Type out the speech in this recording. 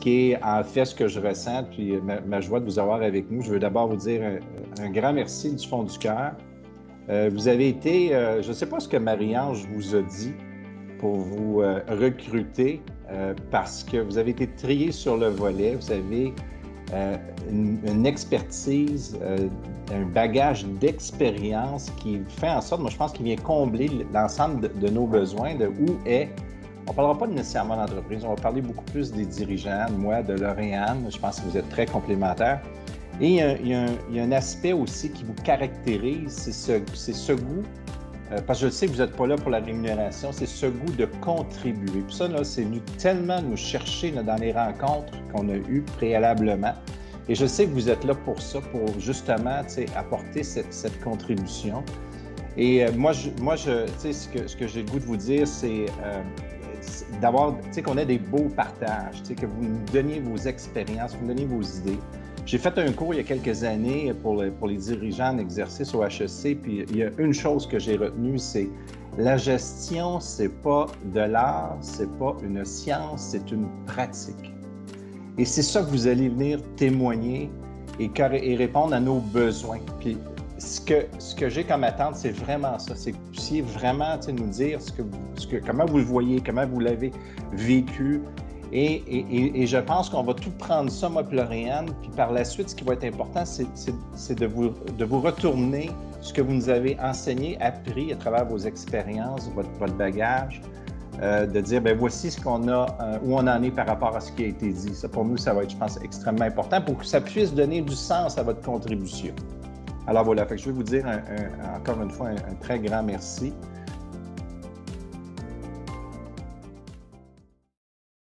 qui est en fait ce que je ressens, puis ma joie de vous avoir avec nous. Je veux d'abord vous dire un grand merci du fond du cœur. Vous avez été, je ne sais pas ce que Marie-Ange vous a dit pour vous recruter, parce que vous avez été trié sur le volet, vous avez une expertise, un bagage d'expérience qui fait en sorte, moi je pense qu'il vient combler l'ensemble de nos besoins, de où est. On ne parlera pas nécessairement d'entreprise, on va parler beaucoup plus des dirigeants, moi, de Lauriane. Je pense que vous êtes très complémentaires. Et il y a un aspect aussi qui vous caractérise, c'est ce goût, parce que je sais que vous n'êtes pas là pour la rémunération, c'est ce goût de contribuer. Puis ça, là, c'est venu tellement nous chercher là, dans les rencontres qu'on a eues préalablement. Et je sais que vous êtes là pour ça, pour justement apporter cette contribution. Et moi, ce que j'ai le goût de vous dire, c'est d'avoir, qu'on ait des beaux partages, que vous nous donniez vos expériences, vous nous donniez vos idées. J'ai fait un cours il y a quelques années pour les dirigeants en exercice au HEC, puis il y a une chose que j'ai retenue, c'est la gestion, c'est pas de l'art, c'est pas une science, c'est une pratique. Et c'est ça que vous allez venir témoigner et répondre à nos besoins. Puis ce que j'ai comme attente, c'est vraiment ça, c'est que vous puissiez vraiment nous dire comment vous le voyez, comment vous l'avez vécu. Et je pense qu'on va tout prendre ça, moi et Lauriane, puis par la suite, ce qui va être important, c'est de vous retourner ce que vous nous avez enseigné, appris à travers vos expériences, votre bagage, de dire, bien, voici ce qu'on a, où on en est par rapport à ce qui a été dit. Ça, pour nous, ça va être, je pense, extrêmement important pour que ça puisse donner du sens à votre contribution. Alors voilà, fait que je veux vous dire encore une fois un très grand merci.